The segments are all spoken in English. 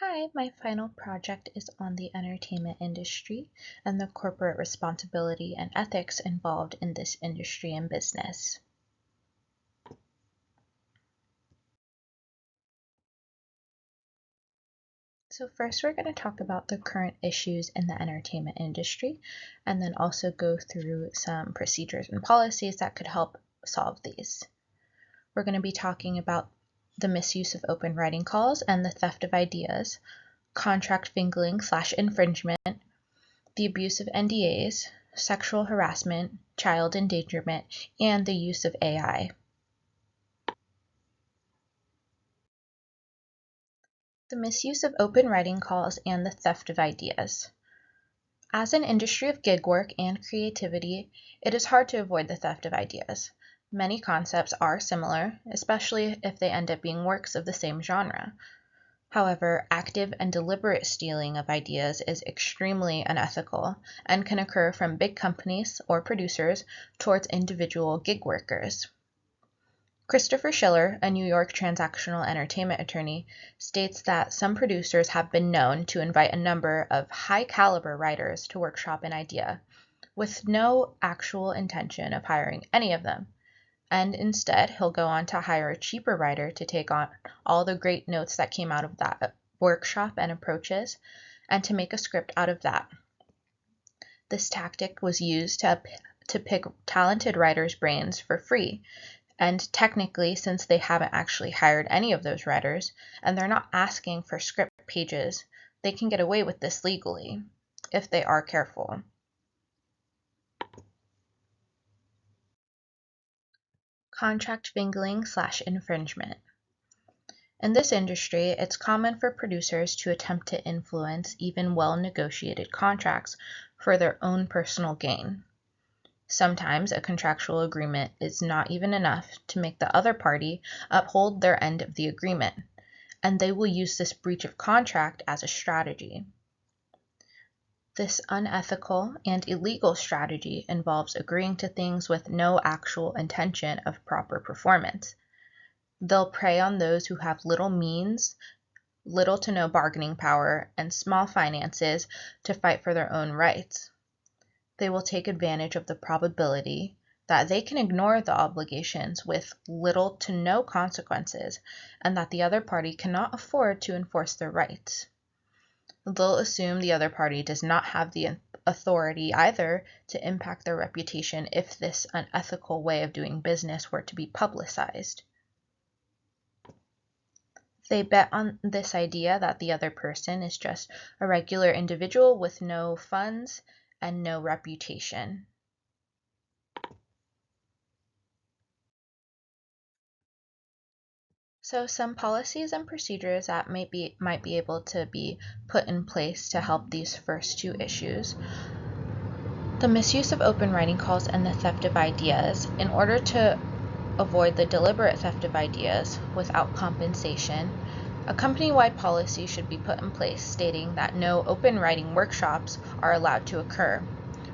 Hi, my final project is on the entertainment industry and the corporate responsibility and ethics involved in this industry and business. So first we're going to talk about the current issues in the entertainment industry and then also go through some procedures and policies that could help solve these. We're going to be talking about the misuse of open writing calls and the theft of ideas, contract fingling/infringement, the abuse of NDAs, sexual harassment, child endangerment, and the use of AI. The misuse of open writing calls and the theft of ideas. As an industry of gig work and creativity, it is hard to avoid the theft of ideas. Many concepts are similar, especially if they end up being works of the same genre. However, active and deliberate stealing of ideas is extremely unethical and can occur from big companies or producers towards individual gig workers. Christopher Schiller, a New York transactional entertainment attorney, states that some producers have been known to invite a number of high-caliber writers to workshop an idea, with no actual intention of hiring any of them, and instead he'll go on to hire a cheaper writer to take on all the great notes that came out of that workshop and approaches, and to make a script out of that. This tactic was used to pick talented writers' brains for free. And technically, since they haven't actually hired any of those writers, and they're not asking for script pages, they can get away with this legally, if they are careful. Contract fingling/infringement. In this industry, it's common for producers to attempt to influence even well-negotiated contracts for their own personal gain. Sometimes a contractual agreement is not even enough to make the other party uphold their end of the agreement, and they will use this breach of contract as a strategy. This unethical and illegal strategy involves agreeing to things with no actual intention of proper performance. They'll prey on those who have little means, little to no bargaining power, and small finances to fight for their own rights. They will take advantage of the probability that they can ignore the obligations with little to no consequences, and that the other party cannot afford to enforce their rights. They'll assume the other party does not have the authority either to impact their reputation if this unethical way of doing business were to be publicized. They bet on this idea that the other person is just a regular individual with no funds and no reputation. So some policies and procedures that might be able to be put in place to help these first two issues. The misuse of open writing calls and the theft of ideas. In order to avoid the deliberate theft of ideas without compensation, a company-wide policy should be put in place stating that no open writing workshops are allowed to occur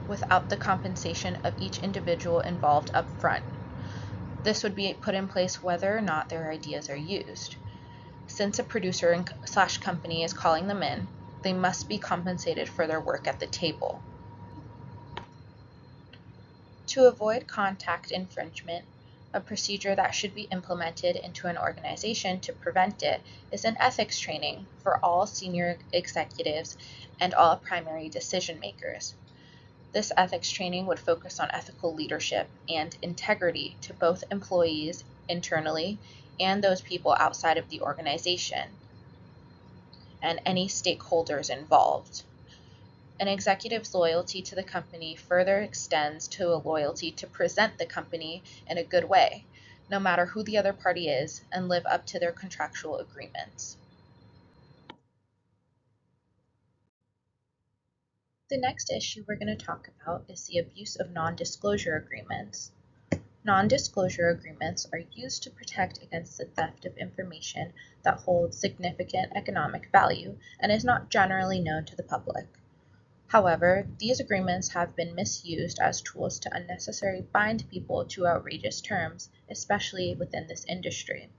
without the compensation of each individual involved up front. This would be put in place whether or not their ideas are used. Since a producer/company is calling them in, they must be compensated for their work at the table. To avoid contract infringement, a procedure that should be implemented into an organization to prevent it is an ethics training for all senior executives and all primary decision makers. This ethics training would focus on ethical leadership and integrity to both employees internally and those people outside of the organization and any stakeholders involved. An executive's loyalty to the company further extends to a loyalty to present the company in a good way, no matter who the other party is, and live up to their contractual agreements. The next issue we're going to talk about is the abuse of non-disclosure agreements. Non-disclosure agreements are used to protect against the theft of information that holds significant economic value and is not generally known to the public. However, these agreements have been misused as tools to unnecessarily bind people to outrageous terms, especially within this industry.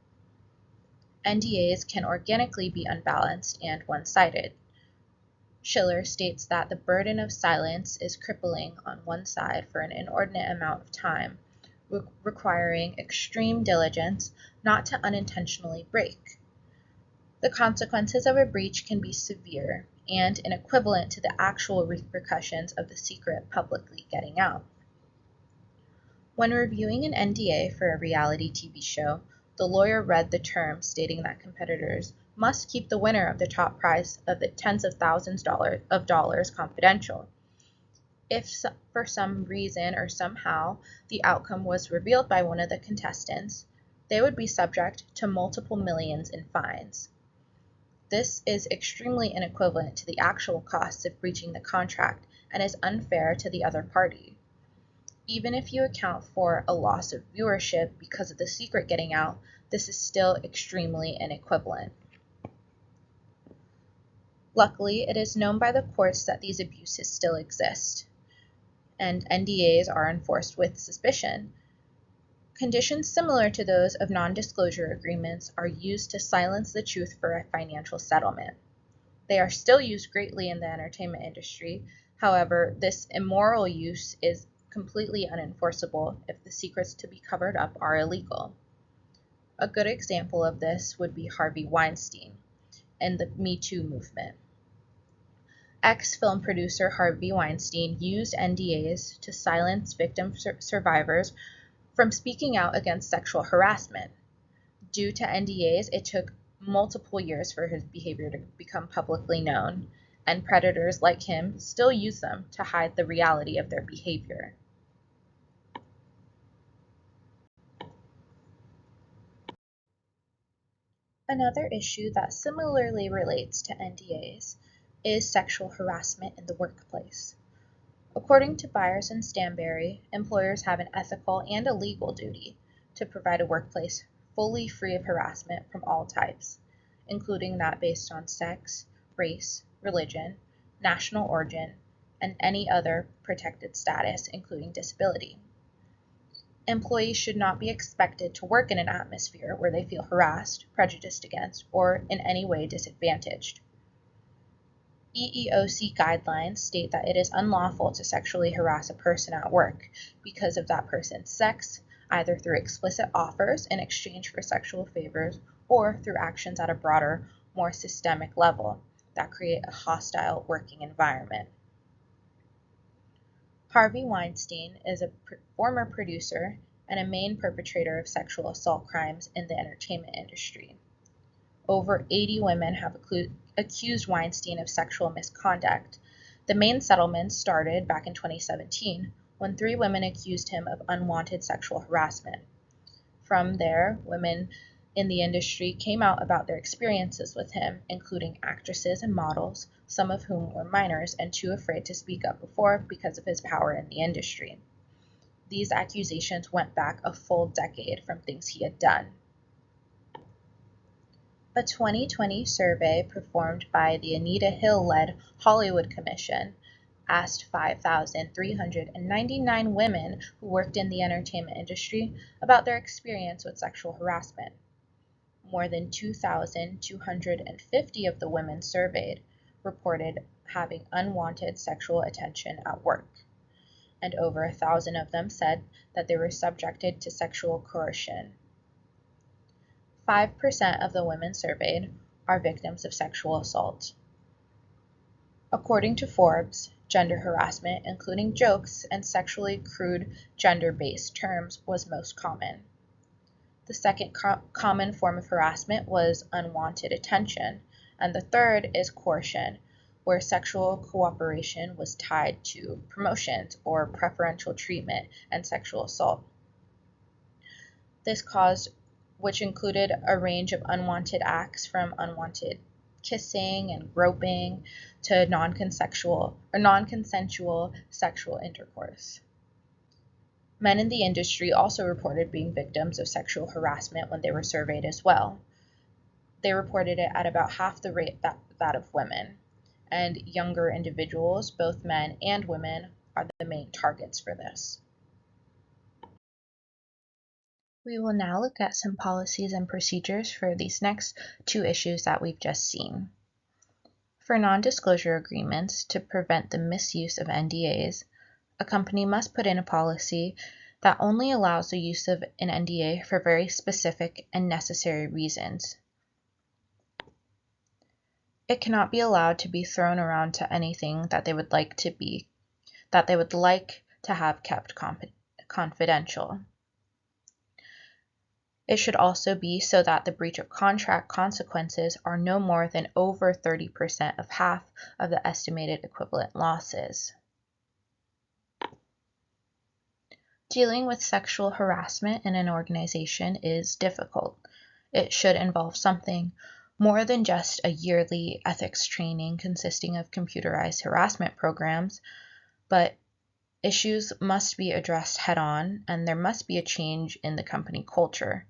NDAs can organically be unbalanced and one-sided. Schiller states that the burden of silence is crippling on one side for an inordinate amount of time, requiring extreme diligence not to unintentionally break. The consequences of a breach can be severe and inequivalent to the actual repercussions of the secret publicly getting out. When reviewing an NDA for a reality TV show, the lawyer read the terms stating that competitors must keep the winner of the top prize of the tens of thousands of dollars confidential. If for some reason or somehow the outcome was revealed by one of the contestants, they would be subject to multiple millions in fines. This is extremely inequivalent to the actual costs of breaching the contract and is unfair to the other party. Even if you account for a loss of viewership because of the secret getting out, this is still extremely inequivalent. Luckily, it is known by the courts that these abuses still exist, and NDAs are enforced with suspicion. Conditions similar to those of non-disclosure agreements are used to silence the truth for a financial settlement. They are still used greatly in the entertainment industry. However, this immoral use is completely unenforceable if the secrets to be covered up are illegal. A good example of this would be Harvey Weinstein and the Me Too movement. Ex-film producer Harvey Weinstein used NDAs to silence victim survivors from speaking out against sexual harassment. Due to NDAs, it took multiple years for his behavior to become publicly known, and predators like him still use them to hide the reality of their behavior. Another issue that similarly relates to NDAs is sexual harassment in the workplace. According to Byers and Stanberry, employers have an ethical and a legal duty to provide a workplace fully free of harassment from all types, including that based on sex, race, religion, national origin, and any other protected status, including disability. Employees should not be expected to work in an atmosphere where they feel harassed, prejudiced against, or in any way disadvantaged. EEOC guidelines state that it is unlawful to sexually harass a person at work because of that person's sex, either through explicit offers in exchange for sexual favors or through actions at a broader, more systemic level that create a hostile working environment. Harvey Weinstein is a former producer and a main perpetrator of sexual assault crimes in the entertainment industry. Over 80 women have accused Weinstein of sexual misconduct. The main settlement started back in 2017 when 3 women accused him of unwanted sexual harassment. From there, women in the industry came out about their experiences with him, including actresses and models, some of whom were minors and too afraid to speak up before because of his power in the industry. These accusations went back a full decade from things he had done. A 2020 survey performed by the Anita Hill-led Hollywood Commission asked 5,399 women who worked in the entertainment industry about their experience with sexual harassment. More than 2,250 of the women surveyed reported having unwanted sexual attention at work, and over 1,000 of them said that they were subjected to sexual coercion. 5% of the women surveyed are victims of sexual assault. According to Forbes, gender harassment, including jokes and sexually crude gender-based terms, was most common. The second common form of harassment was unwanted attention, and the third is coercion, where sexual cooperation was tied to promotions or preferential treatment and sexual assault. Which included a range of unwanted acts from unwanted kissing and groping to non-consensual sexual intercourse. Men in the industry also reported being victims of sexual harassment when they were surveyed as well. They reported it at about half the rate that of women, and younger individuals, both men and women, are the main targets for this. We will now look at some policies and procedures for these next two issues that we've just seen. For non-disclosure agreements to prevent the misuse of NDAs, a company must put in a policy that only allows the use of an NDA for very specific and necessary reasons. It cannot be allowed to be thrown around to anything that they would like to have kept confidential. It should also be so that the breach of contract consequences are no more than over 30% of half of the estimated equivalent losses. Dealing with sexual harassment in an organization is difficult. It should involve something more than just a yearly ethics training consisting of computerized harassment programs, but issues must be addressed head-on, and there must be a change in the company culture.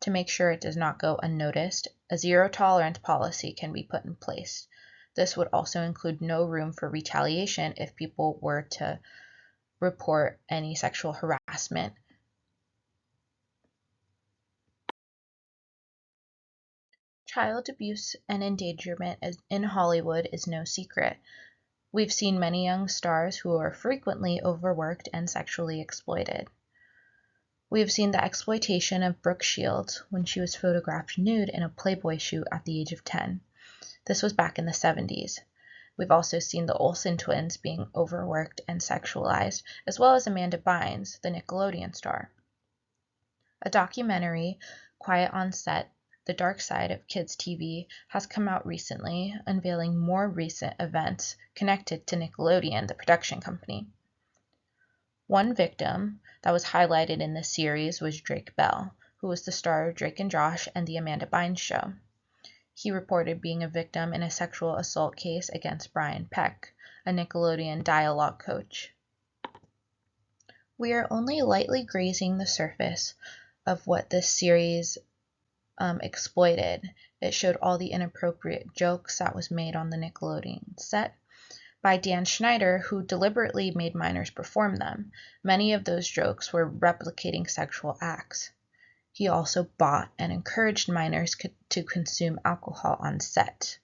To make sure it does not go unnoticed, a zero-tolerance policy can be put in place. This would also include no room for retaliation if people were to report any sexual harassment. Child abuse and endangerment in Hollywood is no secret. We've seen many young stars who are frequently overworked and sexually exploited. We have seen the exploitation of Brooke Shields when she was photographed nude in a Playboy shoot at the age of 10. This was back in the 70s. We've also seen the Olsen twins being overworked and sexualized, as well as Amanda Bynes, the Nickelodeon star. A documentary, Quiet on Set: The Dark Side of Kids TV, has come out recently, unveiling more recent events connected to Nickelodeon, the production company. One victim that was highlighted in this series was Drake Bell, who was the star of Drake and Josh and the Amanda Bynes Show. He reported being a victim in a sexual assault case against Brian Peck, a Nickelodeon dialogue coach. We are only lightly grazing the surface of what this series exploited. It showed all the inappropriate jokes that was made on the Nickelodeon set by Dan Schneider, who deliberately made minors perform them. Many of those jokes were replicating sexual acts. He also bought and encouraged minors to consume alcohol on set.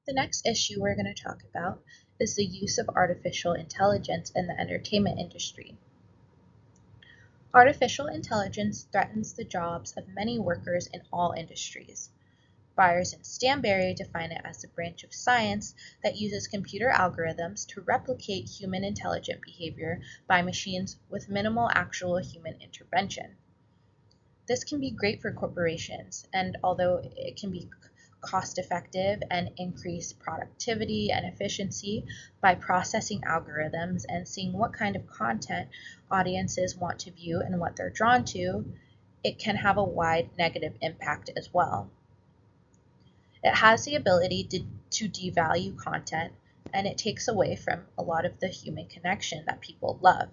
The next issue we're going to talk about is the use of artificial intelligence in the entertainment industry. Artificial intelligence threatens the jobs of many workers in all industries. Byers and Stanberry define it as a branch of science that uses computer algorithms to replicate human intelligent behavior by machines with minimal actual human intervention. This can be great for corporations, and although it can be cost-effective and increase productivity and efficiency by processing algorithms and seeing what kind of content audiences want to view and what they're drawn to, it can have a wide negative impact as well. It has the ability to devalue content, and it takes away from a lot of the human connection that people love.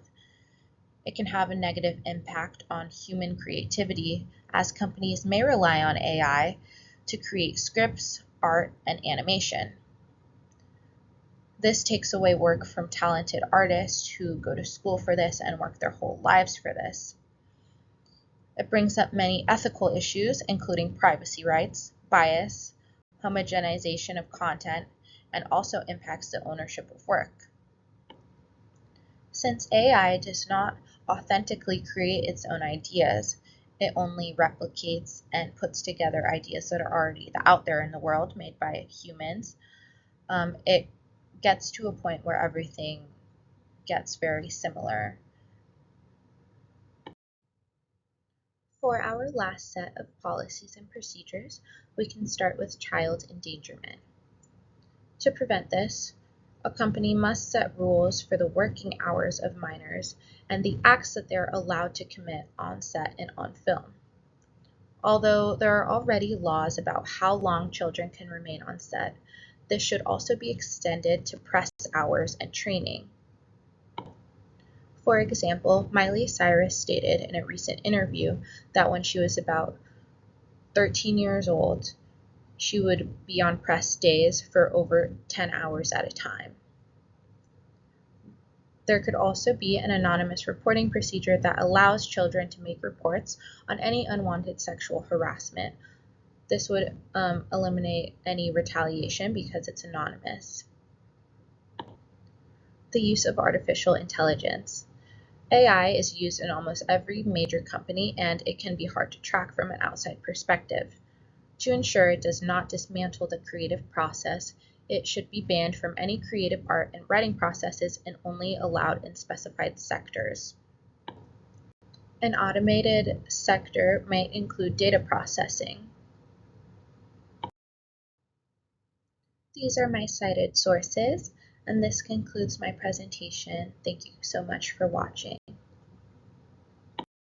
It can have a negative impact on human creativity, as companies may rely on AI to create scripts, art, and animation. This takes away work from talented artists who go to school for this and work their whole lives for this. It brings up many ethical issues, including privacy rights, bias, homogenization of content, and also impacts the ownership of work. Since AI does not authentically create its own ideas, it only replicates and puts together ideas that are already out there in the world made by humans. It gets to a point where everything gets very similar. For our last set of policies and procedures, we can start with child endangerment. To prevent this, a company must set rules for the working hours of minors and the acts that they're allowed to commit on set and on film. Although there are already laws about how long children can remain on set, this should also be extended to press hours and training. For example, Miley Cyrus stated in a recent interview that when she was about 13 years old, she would be on press days for over 10 hours at a time. There could also be an anonymous reporting procedure that allows children to make reports on any unwanted sexual harassment. This would eliminate any retaliation because it's anonymous. The use of artificial intelligence. AI is used in almost every major company, and it can be hard to track from an outside perspective. To ensure it does not dismantle the creative process, it should be banned from any creative art and writing processes and only allowed in specified sectors. An automated sector might include data processing. These are my cited sources, and this concludes my presentation. Thank you so much for watching.